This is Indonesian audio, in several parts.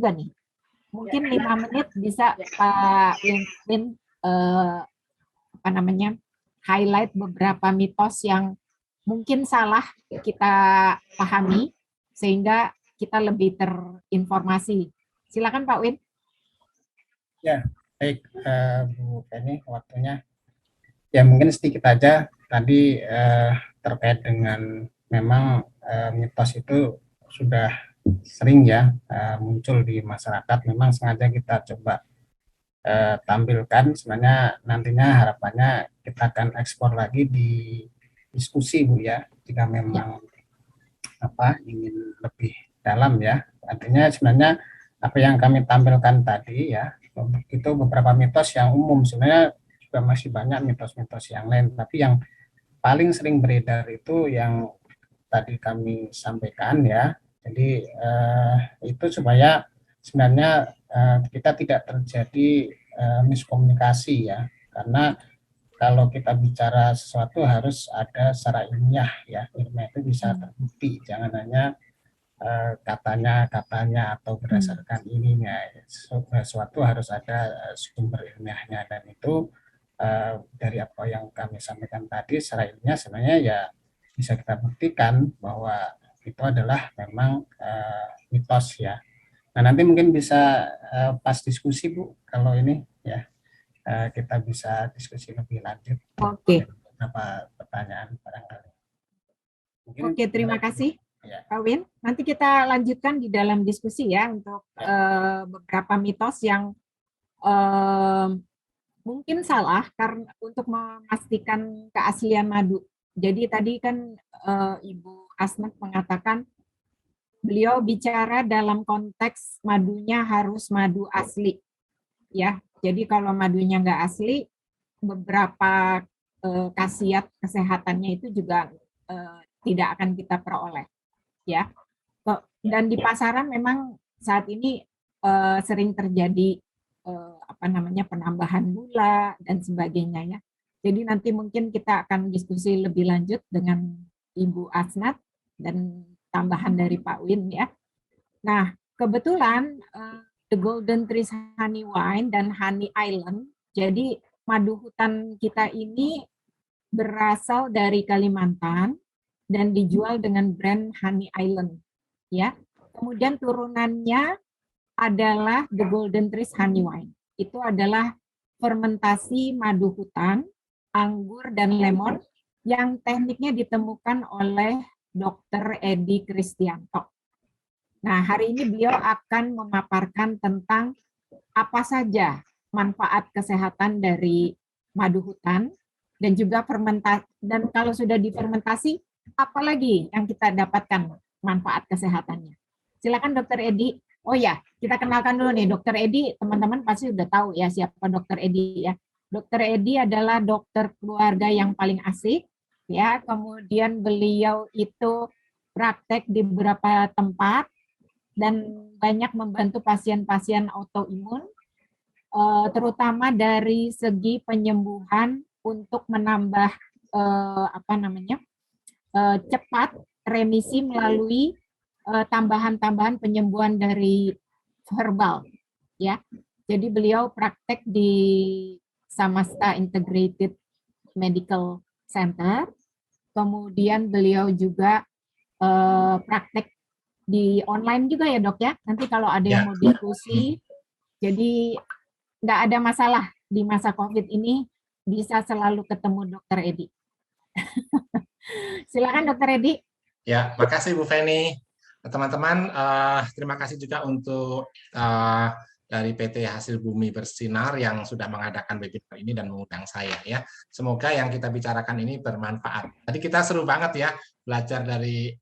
juga nih. Mungkin 5 menit bisa Pak Win highlight beberapa mitos yang mungkin salah kita pahami sehingga kita lebih terinformasi. Silakan Pak Win. Ya, baik Bu Penny, waktunya. Ya mungkin sedikit aja tadi terkait dengan memang mitos itu sudah sering ya muncul di masyarakat. Memang sengaja kita coba tampilkan. Sebenarnya nantinya harapannya kita akan ekspor lagi di diskusi Bu ya, jika memang ingin lebih dalam ya. Artinya sebenarnya apa yang kami tampilkan tadi ya, itu beberapa mitos yang umum. Sebenarnya juga masih banyak mitos-mitos yang lain, tapi yang paling sering beredar itu yang tadi kami sampaikan ya. Jadi itu supaya sebenarnya kita tidak terjadi miskomunikasi ya, karena kalau kita bicara sesuatu harus ada secara ilmiah ya, ilmiah itu bisa terbukti, jangan hanya katanya atau berdasarkan ininya. Sesuatu harus ada sumber ilmiahnya, dan itu dari apa yang kami sampaikan tadi secara ilmiah sebenarnya ya bisa kita buktikan bahwa itu adalah memang mitos ya. Nah nanti mungkin bisa pas diskusi Bu, kalau ini ya kita bisa diskusi lebih lanjut. Oke. Beberapa pertanyaan barangkali. Mungkin, Oke, terima kasih ya. Pak Win. Nanti kita lanjutkan di dalam diskusi ya untuk beberapa mitos yang mungkin salah karena untuk memastikan keaslian madu. Jadi tadi kan Ibu Asnat mengatakan beliau bicara dalam konteks madunya harus madu asli, ya. Jadi kalau madunya nggak asli, beberapa khasiat kesehatannya itu juga tidak akan kita peroleh, ya. Dan di pasaran memang saat ini sering terjadi penambahan gula dan sebagainya ya. Jadi nanti mungkin kita akan diskusi lebih lanjut dengan Ibu Asnat dan tambahan dari Pak Win ya. Nah, kebetulan The Golden Trees Honey Wine dan Honey Island, jadi madu hutan kita ini berasal dari Kalimantan dan dijual dengan brand Honey Island ya. Kemudian turunannya adalah The Golden Trees Honey Wine. Itu adalah fermentasi madu hutan, anggur, dan lemon yang tekniknya ditemukan oleh Dr. Edi Kristianto. Nah, hari ini beliau akan memaparkan tentang apa saja manfaat kesehatan dari madu hutan dan juga fermentasi. Dan kalau sudah difermentasi, apalagi yang kita dapatkan manfaat kesehatannya. Silakan Dr. Edi. Oh ya, kita kenalkan dulu nih Dr. Edi, teman-teman pasti udah tahu ya siapa Dr. Edi ya. Dr. Edi adalah dokter keluarga yang paling asik ya. Kemudian beliau itu praktek di beberapa tempat dan banyak membantu pasien-pasien autoimun, terutama dari segi penyembuhan untuk menambah cepat remisi melalui tambahan-tambahan penyembuhan dari herbal ya. Jadi beliau praktek di Samasta Integrated Medical Center. Kemudian beliau juga praktek di online juga ya Dok ya. Nanti kalau ada yang mau diskusi, jadi nggak ada masalah di masa COVID ini, bisa selalu ketemu Dr. Edi. Silakan Dr. Edi. Ya, makasih Bu Feni. Teman-teman, terima kasih juga untuk dari PT Hasil Bumi Bersinar yang sudah mengadakan webinar ini dan mengundang saya ya. Semoga yang kita bicarakan ini bermanfaat. Tadi kita seru banget ya belajar dari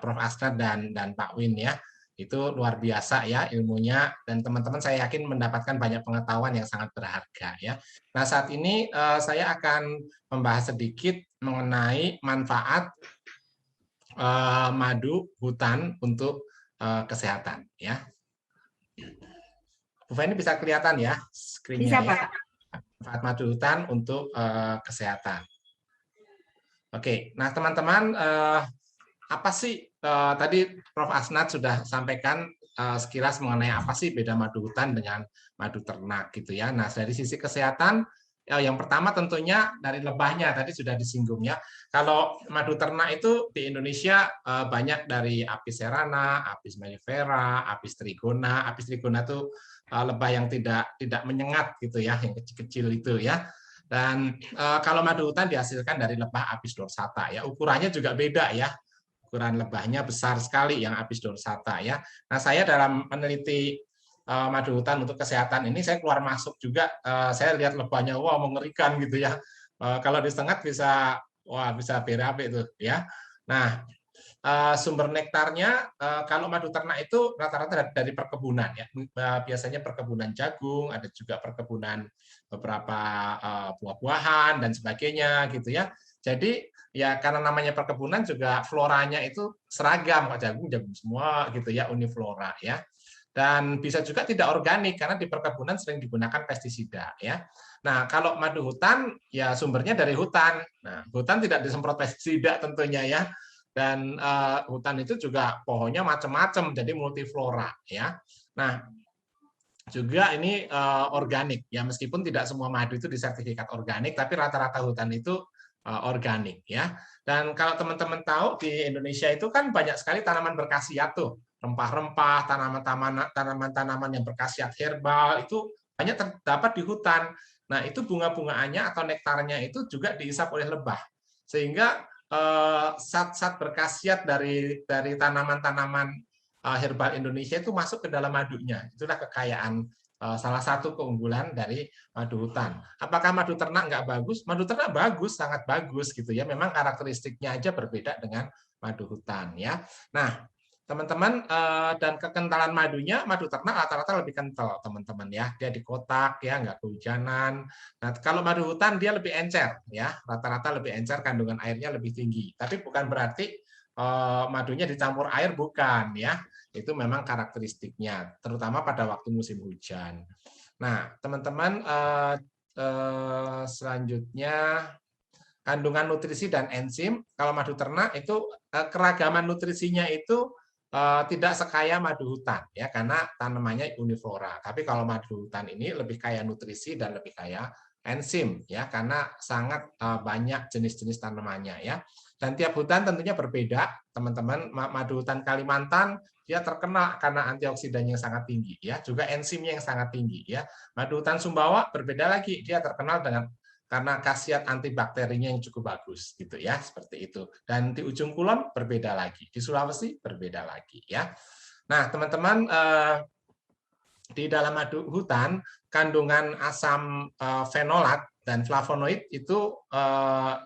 Prof. Asnat dan Pak Win ya. Itu luar biasa ya ilmunya, dan teman-teman saya yakin mendapatkan banyak pengetahuan yang sangat berharga ya. Nah, saat ini saya akan membahas sedikit mengenai manfaat madu hutan untuk kesehatan ya. Bu Feni bisa kelihatan ya screen-nya ya. Manfaat madu hutan untuk kesehatan. Oke, nah teman-teman, apa sih tadi Prof. Asnat sudah sampaikan sekilas mengenai apa sih beda madu hutan dengan madu ternak gitu ya. Nah, dari sisi kesehatan, yang pertama tentunya dari lebahnya tadi sudah disinggung ya. Kalau madu ternak itu di Indonesia banyak dari Apis cerana, Apis mellifera, Apis trigona. Apis trigona itu lebah yang tidak menyengat gitu ya, yang kecil-kecil itu ya. Dan kalau madu hutan dihasilkan dari lebah Apis dorsata ya. Ukurannya juga beda ya. Ukuran lebahnya besar sekali yang Apis dorsata ya. Nah, saya dalam meneliti madu hutan untuk kesehatan ini saya keluar masuk juga, saya lihat lebahnya wah mengerikan gitu ya. Kalau disengat bisa berabe itu ya. Nah, sumber nektarnya kalau madu ternak itu rata-rata dari perkebunan ya. Biasanya perkebunan jagung, ada juga perkebunan beberapa buah-buahan dan sebagainya gitu ya. Jadi ya karena namanya perkebunan juga floranya itu seragam, jagung semua gitu ya, uniflora ya. Dan bisa juga tidak organik karena di perkebunan sering digunakan pestisida ya. Nah, kalau madu hutan ya sumbernya dari hutan. Nah, hutan tidak disemprot pestisida tentunya ya. Dan hutan itu juga pohonnya macam-macam jadi multiflora ya. Nah, juga ini organik ya, meskipun tidak semua madu itu disertifikat organik, tapi rata-rata hutan itu organik ya. Dan kalau teman-teman tahu di Indonesia itu kan banyak sekali tanaman berkhasiat tuh, rempah-rempah, tanaman-tanaman yang berkhasiat herbal itu banyak terdapat di hutan. Nah, itu bunga-bungaannya atau nektarnya itu juga dihisap oleh lebah. Sehingga zat-zat berkhasiat dari tanaman-tanaman herbal Indonesia itu masuk ke dalam madunya. Itulah kekayaan, salah satu keunggulan dari madu hutan. Apakah madu ternak nggak bagus? Madu ternak bagus, sangat bagus gitu ya. Memang karakteristiknya aja berbeda dengan madu hutan ya. Nah, teman-teman, dan kekentalan madunya, madu ternak rata-rata lebih kental teman-teman ya. Dia di kotak ya, nggak kehujanan. Nah, kalau madu hutan dia lebih encer ya, rata-rata lebih encer, kandungan airnya lebih tinggi. Tapi bukan berarti madunya dicampur air, bukan ya. Itu memang karakteristiknya, terutama pada waktu musim hujan. Nah, teman-teman, selanjutnya kandungan nutrisi dan enzim. Kalau madu ternak itu keragaman nutrisinya itu tidak sekaya madu hutan ya, karena tanamannya uniflora. Tapi kalau madu hutan ini lebih kaya nutrisi dan lebih kaya enzim ya, karena sangat banyak jenis-jenis tanamannya ya. Dan tiap hutan tentunya berbeda, teman-teman. Madu hutan Kalimantan dia terkenal karena antioksidannya yang sangat tinggi ya, juga enzimnya yang sangat tinggi ya. Madu hutan Sumbawa berbeda lagi, dia terkenal karena khasiat antibakterinya yang cukup bagus gitu ya, seperti itu. Dan di ujung kulon berbeda lagi, di Sulawesi berbeda lagi ya. Nah, teman-teman, di dalam madu hutan kandungan asam fenolat dan flavonoid itu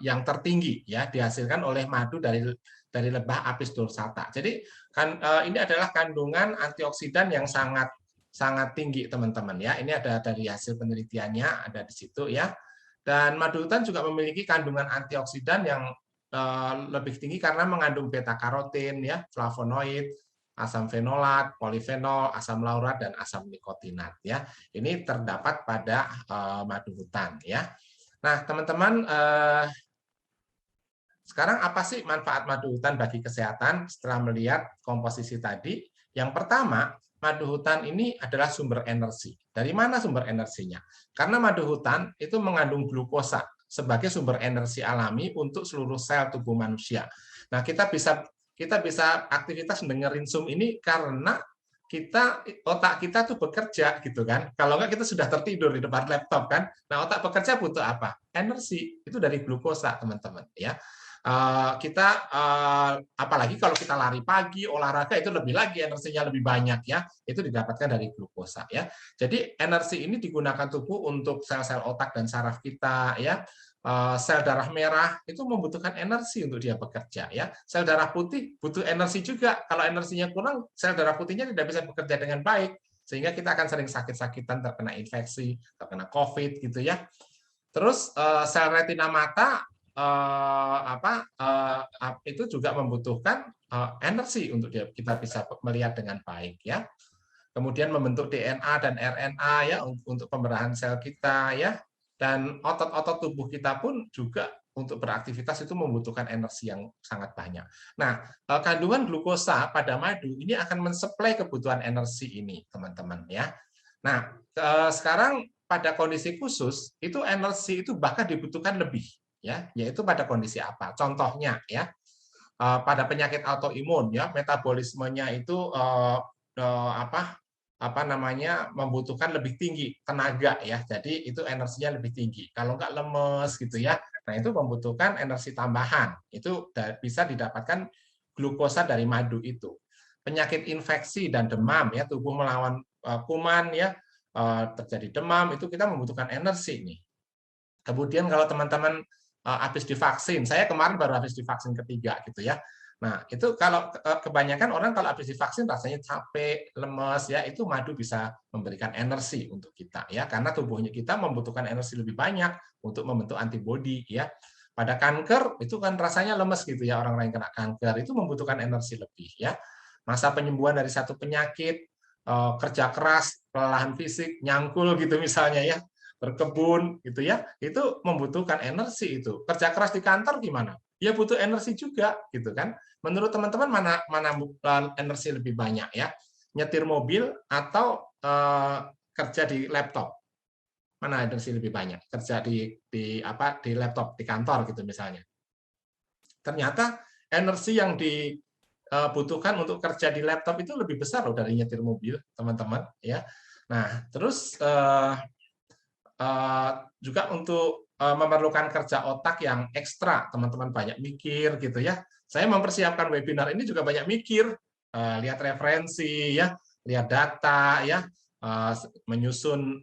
yang tertinggi ya, dihasilkan oleh madu dari lebah Apis dorsata. Jadi kan ini adalah kandungan antioksidan yang sangat tinggi teman-teman ya. Ini ada dari hasil penelitiannya, ada di situ ya. Dan madu hutan juga memiliki kandungan antioksidan yang lebih tinggi karena mengandung beta karotin ya, flavonoid, asam fenolat, polifenol, asam laurat, dan asam nikotinat ya. Ini terdapat pada madu hutan ya. Nah, teman-teman, sekarang apa sih manfaat madu hutan bagi kesehatan setelah melihat komposisi tadi? Yang pertama, madu hutan ini adalah sumber energi. Dari mana sumber energinya? Karena madu hutan itu mengandung glukosa sebagai sumber energi alami untuk seluruh sel tubuh manusia. Nah, kita bisa aktivitas dengerin Zoom ini karena otak kita tuh bekerja gitu kan. Kalau enggak kita sudah tertidur di depan laptop kan. Nah, otak bekerja butuh apa? Energi. Itu dari glukosa, teman-teman ya. Apalagi kalau kita lari pagi, olahraga, itu lebih lagi energinya lebih banyak ya. Itu didapatkan dari glukosa ya. Jadi energi ini digunakan tubuh untuk sel-sel otak dan saraf kita ya. Sel darah merah itu membutuhkan energi untuk dia bekerja ya. Sel darah putih butuh energi juga. Kalau energinya kurang, sel darah putihnya tidak bisa bekerja dengan baik, sehingga kita akan sering sakit-sakitan, terkena infeksi, terkena COVID gitu ya. Terus sel retina mata itu juga membutuhkan energi untuk kita bisa melihat dengan baik ya. Kemudian membentuk DNA dan RNA ya untuk pemerahan sel kita ya. Dan otot-otot tubuh kita pun juga untuk beraktivitas itu membutuhkan energi yang sangat banyak. Nah, kandungan glukosa pada madu ini akan mensuplai kebutuhan energi ini, teman-teman ya. Nah, sekarang pada kondisi khusus itu energi itu bahkan dibutuhkan lebih, ya, yaitu pada kondisi apa? Contohnya ya, pada penyakit autoimun ya, metabolismenya itu membutuhkan lebih tinggi tenaga ya, jadi itu energinya lebih tinggi. Kalau nggak lemes gitu ya, nah itu membutuhkan energi tambahan. Itu bisa didapatkan glukosa dari madu itu. Penyakit infeksi dan demam ya, tubuh melawan kuman ya, terjadi demam, itu kita membutuhkan energi nih. Kemudian kalau teman-teman habis divaksin, saya kemarin baru habis divaksin ketiga gitu ya. Nah, itu kalau kebanyakan orang kalau habis divaksin rasanya capek, lemes ya, itu madu bisa memberikan energi untuk kita ya, karena tubuhnya kita membutuhkan energi lebih banyak untuk membentuk antibodi ya. Pada kanker itu kan rasanya lemes gitu ya, orang-orang yang kena kanker itu membutuhkan energi lebih ya. Masa penyembuhan dari satu penyakit, kerja keras, kelelahan fisik, nyangkul gitu misalnya ya, berkebun gitu ya, itu membutuhkan energi itu. Kerja keras di kantor gimana? Ya butuh energi juga gitu kan. Menurut teman-teman mana energi lebih banyak ya? Nyetir mobil atau kerja di laptop? Mana energi lebih banyak? Kerja di laptop di kantor gitu misalnya. Ternyata energi yang dibutuhkan untuk kerja di laptop itu lebih besar loh dari nyetir mobil, teman-teman ya. Nah, terus juga untuk memerlukan kerja otak yang ekstra, teman-teman banyak mikir gitu ya. Saya mempersiapkan webinar ini juga banyak mikir, lihat referensi ya, lihat data ya, menyusun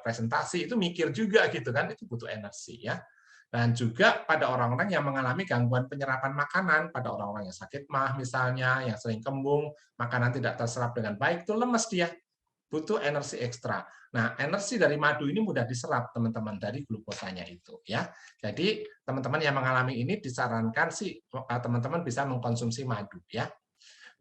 presentasi itu mikir juga gitu kan, itu butuh energi ya. Dan juga pada orang-orang yang mengalami gangguan penyerapan makanan, pada orang-orang yang sakit MAH misalnya, yang sering kembung, makanan tidak terserap dengan baik, itu lemes dia, butuh energi ekstra. Nah, energi dari madu ini mudah diserap, teman-teman, dari glukosanya itu ya. Jadi, teman-teman yang mengalami ini disarankan sih teman-teman bisa mengkonsumsi madu ya.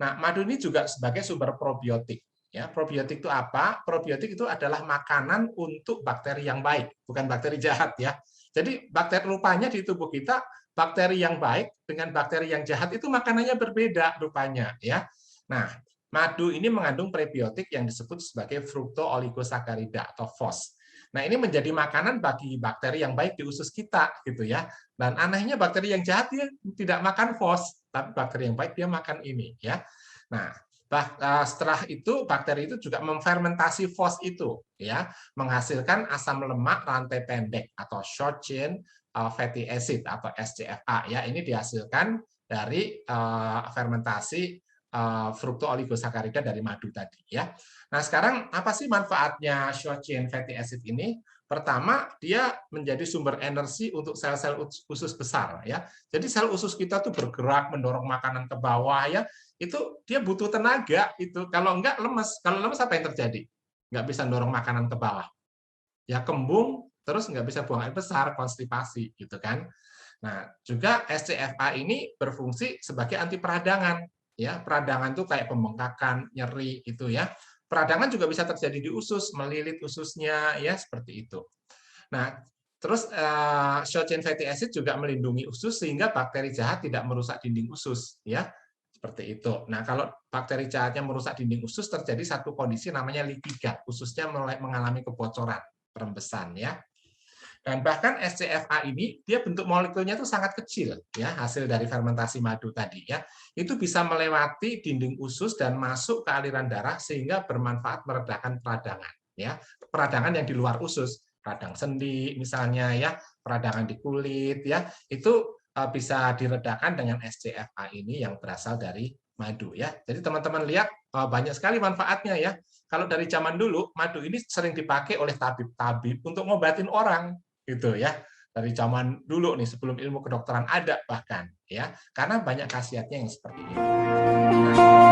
Nah, madu ini juga sebagai sumber probiotik ya. Probiotik itu apa? Probiotik itu adalah makanan untuk bakteri yang baik, bukan bakteri jahat ya. Jadi, bakteri rupanya di tubuh kita, bakteri yang baik dengan bakteri yang jahat itu makanannya berbeda rupanya ya. Nah, madu ini mengandung prebiotik yang disebut sebagai fructooligosaccharides atau FOS. Nah, ini menjadi makanan bagi bakteri yang baik di usus kita gitu ya. Dan anehnya bakteri yang jahat dia tidak makan FOS, tapi bakteri yang baik dia makan ini ya. Nah, setelah itu bakteri itu juga memfermentasi FOS itu ya, menghasilkan asam lemak rantai pendek atau short chain fatty acid atau SCFA ya. Ini dihasilkan dari fermentasi fructooligosaccharides dari madu tadi ya. Nah, sekarang apa sih manfaatnya short chain fatty acid ini? Pertama, dia menjadi sumber energi untuk sel-sel usus besar ya. Jadi sel usus kita tuh bergerak mendorong makanan ke bawah ya. Itu dia butuh tenaga itu. Kalau enggak lemes. Kalau lemes apa yang terjadi? Enggak bisa mendorong makanan ke bawah. Ya kembung, terus nggak bisa buang air besar, konstipasi gitu kan. Nah, juga SCFA ini berfungsi sebagai anti peradangan. Ya, peradangan itu kayak pembengkakan, nyeri itu ya. Peradangan juga bisa terjadi di usus, melilit ususnya ya seperti itu. Nah, terus short chain fatty acid juga melindungi usus sehingga bakteri jahat tidak merusak dinding usus ya. Seperti itu. Nah, kalau bakteri jahatnya merusak dinding usus terjadi satu kondisi namanya leaky gut, ususnya mulai mengalami kebocoran, perembesan ya. Dan bahkan SCFA ini dia bentuk molekulnya itu sangat kecil ya, hasil dari fermentasi madu tadi ya. Itu bisa melewati dinding usus dan masuk ke aliran darah sehingga bermanfaat meredakan peradangan ya. Peradangan yang di luar usus, radang sendi misalnya ya, peradangan di kulit ya. Itu bisa diredakan dengan SCFA ini yang berasal dari madu ya. Jadi teman-teman lihat banyak sekali manfaatnya ya. Kalau dari zaman dulu madu ini sering dipakai oleh tabib-tabib untuk ngobatin orang gitu ya, dari zaman dulu nih sebelum ilmu kedokteran ada bahkan ya, karena banyak khasiatnya yang seperti ini. Nah,